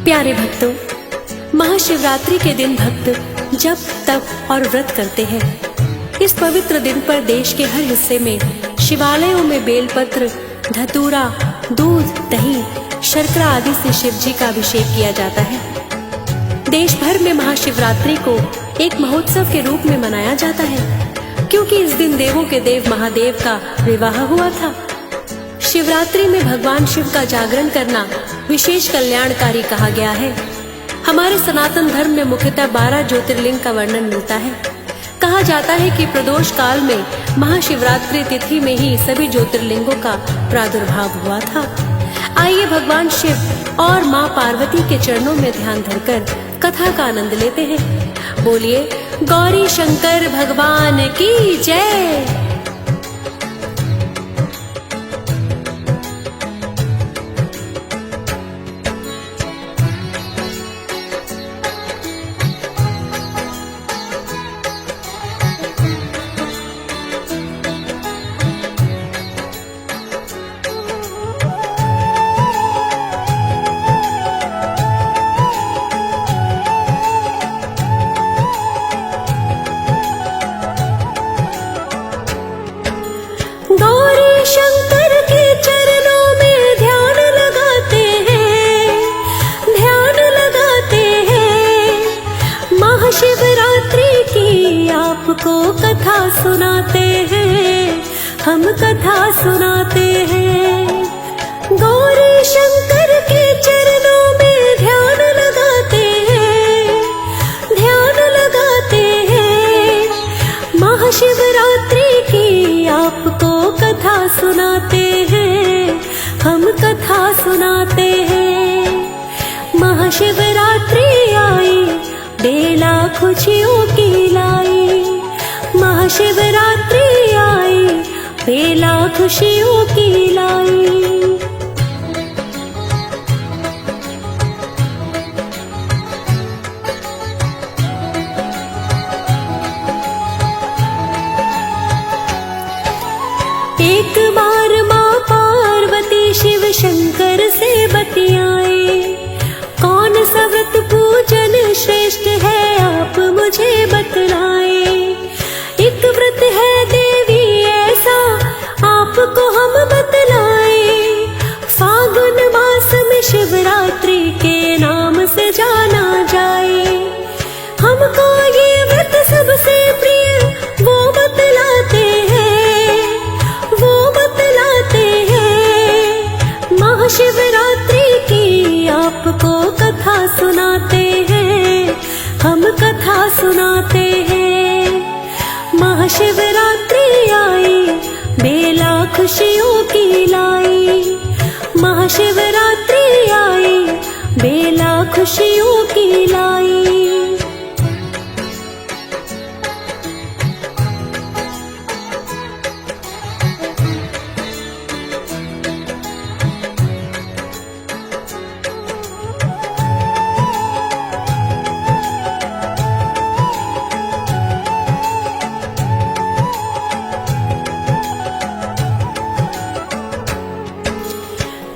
प्यारे भक्तों, महाशिवरात्रि के दिन भक्त जप तप और व्रत करते हैं। इस पवित्र दिन पर देश के हर हिस्से में शिवालयों में बेलपत्र, धतूरा, दूध, दही, शर्करा आदि से शिव जी का अभिषेक किया जाता है। देश भर में महाशिवरात्रि को एक महोत्सव के रूप में मनाया जाता है, क्योंकि इस दिन देवों के देव महादेव का विवाह हुआ था। शिवरात्रि में भगवान शिव का जागरण करना विशेष कल्याणकारी कहा गया है। हमारे सनातन धर्म में मुख्यतः 12 ज्योतिर्लिंग का वर्णन मिलता है। कहा जाता है कि प्रदोष काल में महाशिवरात्रि तिथि में ही सभी ज्योतिर्लिंगों का प्रादुर्भाव हुआ था। आइए भगवान शिव और माँ पार्वती के चरणों में ध्यान धरकर कथा का आनंद लेते हैं। बोलिए गौरी शंकर भगवान की जय। गौरी शंकर के चरणों में ध्यान लगाते हैं। महाशिवरात्रि की आपको कथा सुनाते हैं, हम कथा सुनाते हैं। गौरी शंकर के चरणों में ध्यान लगाते हैं। महाशिवरात्रि की आपको कथा सुनाते हैं, हम कथा सुनाते हैं। महाशिवरात्रि आई, बेला खुशियों की लाई। महाशिवरात्रि आई, बेला खुशियों की लाई। एक बार माँ पार्वती शिव शंकर से बतियाए, कौन सा व्रत पूजन श्रेष्ठ है आप मुझे बतलाए। एक व्रत है देवी ऐसा आपको हम बतलाए, फागुन मास में शिवरात्रि के नाम से जाना जाए। हमको ये व्रत सबसे प्रिय वो बतलाते हैं। महाशिवरात्रि की आपको कथा सुनाते हैं, हम कथा सुनाते हैं। महाशिवरात्रि आई, बेला खुशियों की लाई। महाशिवरात्रि आई, बेला खुशियों की लाई।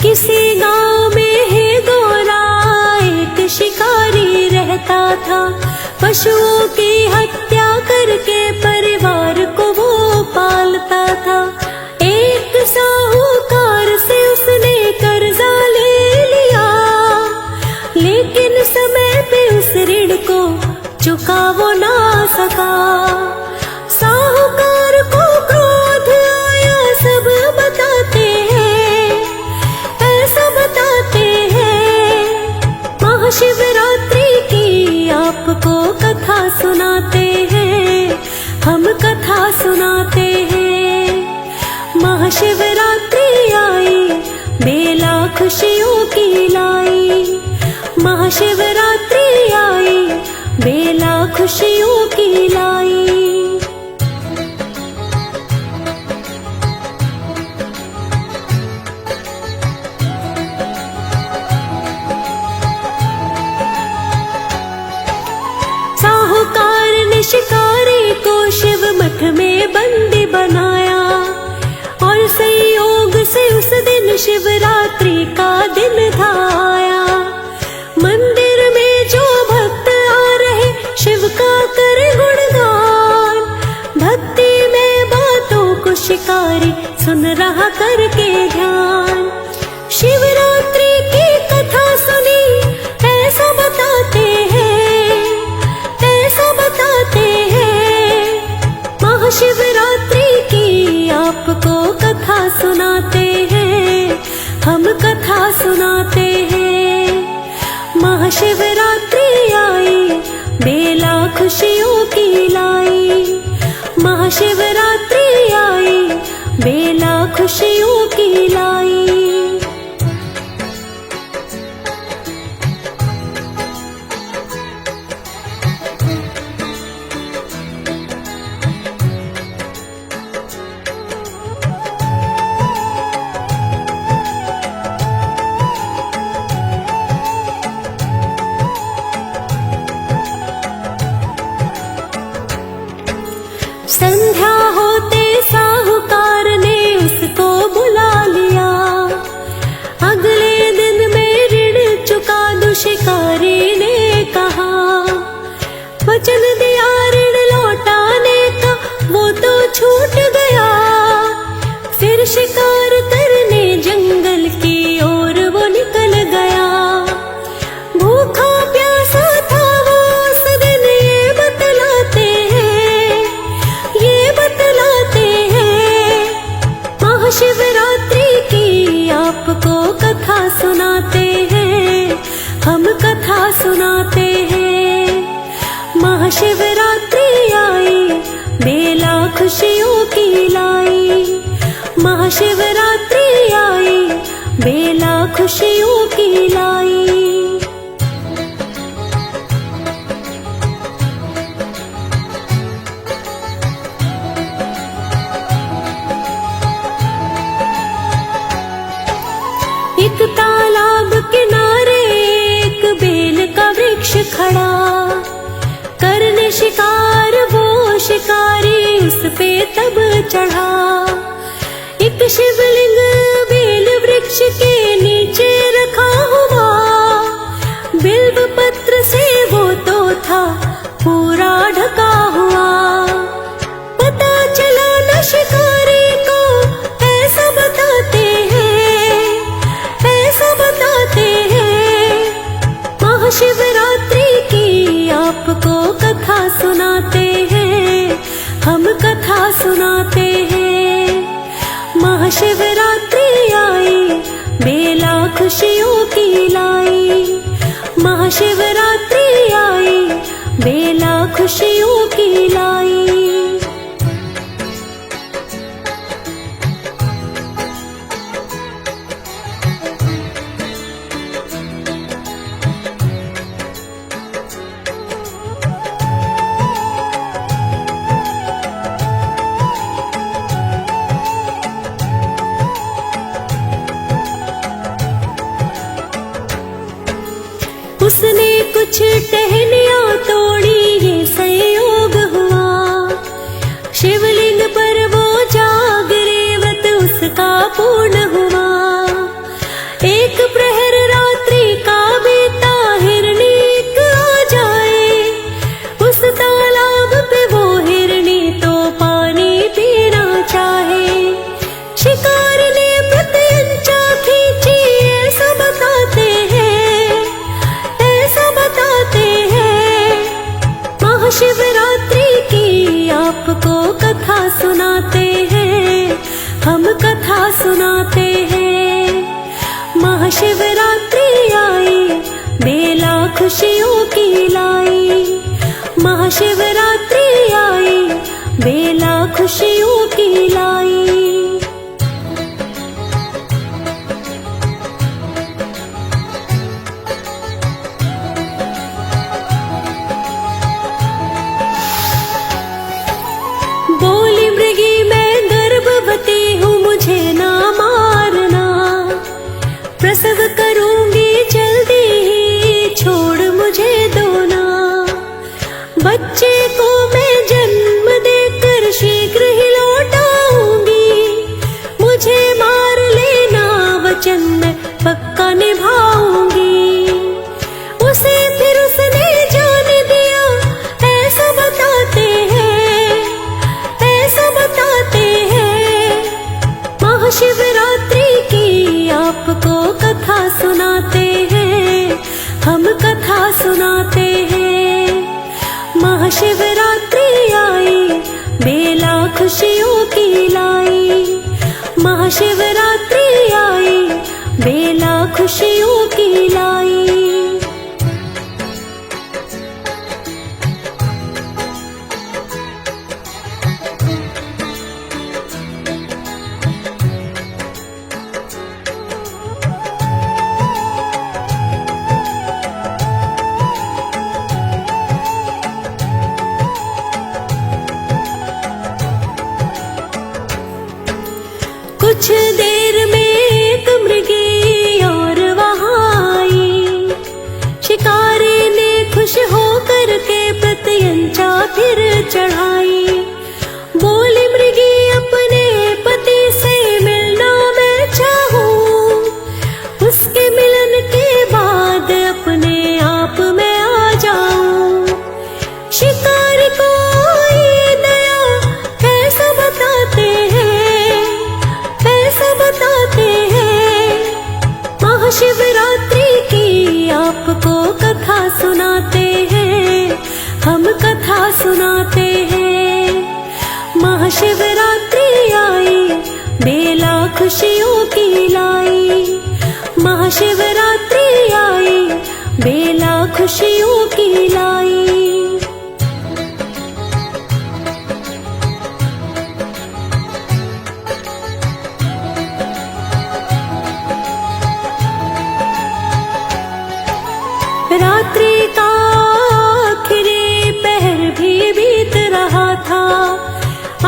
किसी गांव में है गोरा एक शिकारी रहता था। पशुओं की हत्या करके परिवार को वो पालता था। एक साहूकार से उसने कर्जा ले लिया, लेकिन समय पे उस ऋण को चुका वो ना सका। साहूकार को क्रोध आया, सब बताते हैं। महाशिवरात्रि की आपको कथा सुनाते हैं, हम कथा सुनाते हैं। महाशिवरात्रि आई, बेला खुशियों की लाई। महाशिवरात्रि आई, बेला खुशियों की लाई। साहूकार ने शिकारी को शिव मठ में बंदी बनाया, और संयोग से उस दिन शिवरात्रि का दिन था आया। मन सुन रहा करके ध्यान। शिवरात्रि की कथा सुनी ऐसा बताते हैं, ऐसा बताते हैं। महाशिवरात्रि की आपको कथा सुनाते हैं, हम कथा सुनाते हैं। महाशिवरात्रि आई बेला खुशियों की लाई, महाशिवरात्रि आई बेला खुशियों की लाई। संध्या होते साहूकार ने उसको बुला लिया, अगले दिन में ऋण चुका दो शिकारी ने कहा। वचन दिया ऋण लौटाने का वो तो छूट गया, फिर शिकार करने जंगल की ओर वो निकल गया। भूखा प्यासा था वो उस दिन, ये बतलाते हैं, ये बतलाते हैं। महाशिवरात्रि की आपको कथा सुनाते हैं, हम कथा सुनाते हैं। महाशिवरात्रि आई बेला खुशियों की लाई, महाशिवरात्रि आई बेला खुशियों की लाई। एक तालाब किनारे एक बेल का वृक्ष खड़ा, करने शिकार वो शिकारी उस पे तब चढ़ा। एक शिवलिंग बेल वृक्ष के नीचे रखा हुआ, बिल्व पत्र से वो तो था पूरा ढका हुआ। पता चला न शिकारी को, ऐसा बताते हैं, ऐसा बताते हैं। महाशिवरात्रि की आपको कथा सुनाते हैं, हम कथा सुनाते हैं। महाशिवरात्रि आई बेला खुशियों की लाई, महाशिवरात्रि आई बेला खुशियों की लाई। उसने कुछ टहनियां तोड़ी, ये संयोग हुआ। शिवलिंग पर वो जागरे व्रत उसका पूर्ण हुआ। एक प्रहर रात्रि का बीता, हिरनी आ जाए उस तालाब पे। वो हिरनी तो पानी पीना चाहे, शिकार ने प्रत्यंचा खींची, ऐसा बताते हैं, ऐसा बताते हैं। महाशिवरात्रि की आपको कथा सुनाते हैं, हम कथा सुनाते हैं। महाशिवरात्रि आई बेला खुशियों की लाई, महाशिवरात्रि आई बेला खुशियों की लाई। बोली मृगी मैं गर्भवती हूँ, मुझे ना मारना, प्रसव करूंगी जल्दी ही, छोड़ मुझे दो ना। बच्चे को मैं जन्म देकर शीघ्र ही लौटाऊंगी, मुझे मार लेना वचन मैं पक्का निभाऊंगी। उसे फिर उसने जान दिया, ऐसा बताते हैं, ऐसा बताते हैं। हम कथा सुनाते हैं। महाशिवरात्रि आई, बेला खुशियों की लाई। महाशिवरात्रि आई, बेला खुशियों की लाई। कुछ देर में एक मृगी और वहाँ आई। शिकारी ने खुश होकर के प्रत्यंचा फिर चढ़ाई। बोली मृगी अपने पति से मिलना मैं चाहूँ, उसके मिलन के बाद अपने आप मैं आ जाऊँ। शिकारी को ये दया कैसा बताते हैं, बताते हैं। महाशिवरात्रि की आपको कथा सुनाते हैं, हम कथा सुनाते हैं। महाशिवरात्रि आई, बेला खुशियों की लाई। महाशिवरात्रि आई, बेला खुशियों की लाई। रात्रि का आखिरी पहर भी बीत रहा था।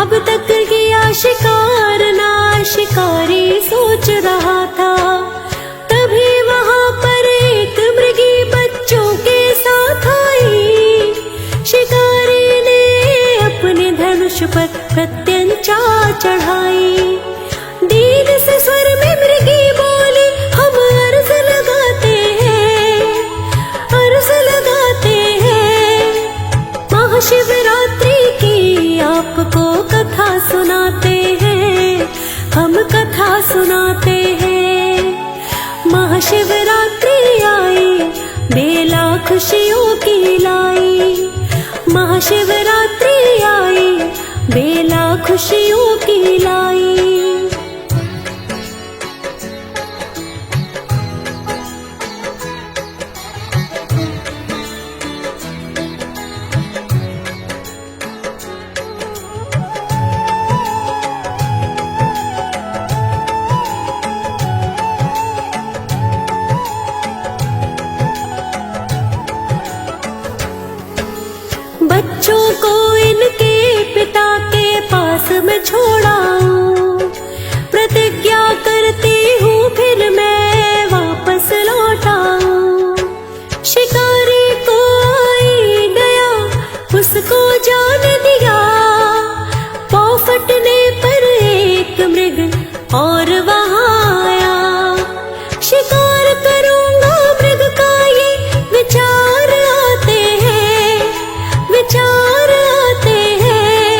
अब तक किया शिकार ना शिकारी सोच रहा था। तभी वहां पर एक मृगी बच्चों के साथ आई। शिकारी ने अपने धनुष पर प्रत्यंचा चढ़ाई। दीन से स्वर में मृगी बोली, हम अर्ज लगाते हैं, अर्ज लगाते हैं। महाशिवरात्रि की आपको कथा सुनाते हैं, हम कथा सुनाते हैं। महाशिवरात्रि आई, बेला खुशियों की लाई। महाशिवरात्रि आई, बेला खुशियों की लाई। बच्चों को इनके पिता के पास मैं छोड़ाऊं। प्रतिज्ञा करती हूँ फिर मैं वापस लौट आऊं। शिकारी को आई गया, उसको जान दिया। पाँव फटने पर एक मृग और वहाँ आया। शिकार करूंगा मृग का ये विचार आते हैं, विचार आते हैं।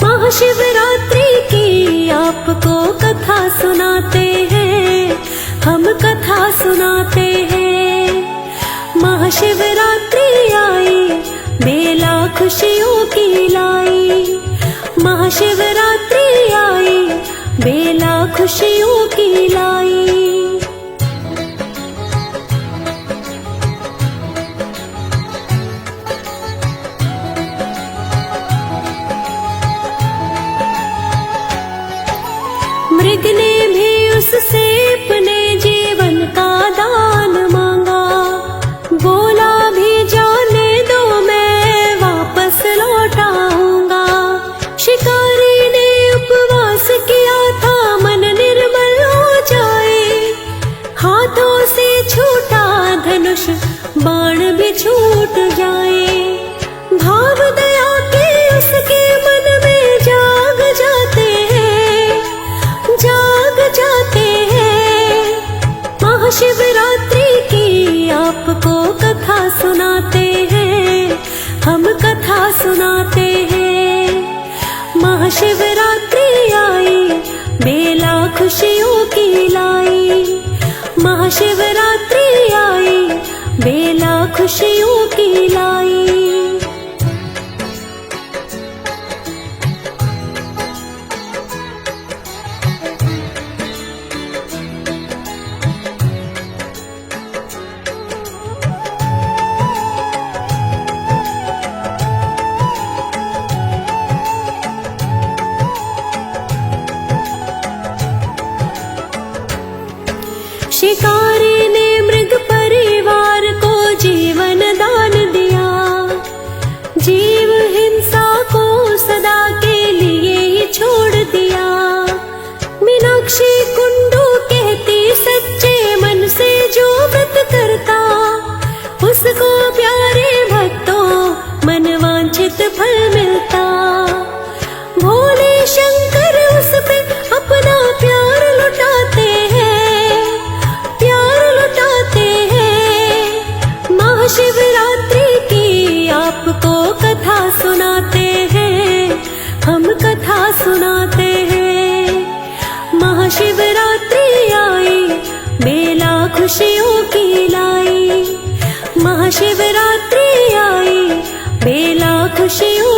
महाशिवरात्रि की आपको कथा सुनाते हैं, हम कथा सुनाते हैं। महाशिवरात्रि आई, बेला खुशियों की लाई। महाशिवरात्रि आई, बेला खुशियों की लाई। मृग ने भी उससे अपने जीवन का दान मांगा। बोला भी जाने दो मैं वापस लौट आऊंगा। शिकारी ने उपवास किया था मन निर्मल हो जाए। हाथों से छूटा धनुष बाण भी छूट जाए। भाव दया के उसके मन में जाग जाते हैं, जाग जाते हैं। महाशिवरात्रि की आपको कथा सुनाते हैं, हम कथा सुनाते हैं। महाशिवरात्रि आई, बेला खुशियों की लाई। महाशिवरात्रि आई, खुशियों की लाई। शिकारी ने मृग परिवार को जीवन दान दिया, जीव हिंसा को सदा के लिए ही छोड़ दिया। मीनाक्षी कुंडू कहती सच्चे मन से जो व्रत करता, उसको प्यारे भक्तों मनवांछित फल मिलता। भोले शंकर उस पे अपना प्यार लुटाते हैं, महाशिवरात्रि की आपको कथा सुनाते हैं, हम कथा सुनाते हैं। महाशिवरात्रि आई बेला खुशियों की लाई, महाशिवरात्रि आई बेला खुशियों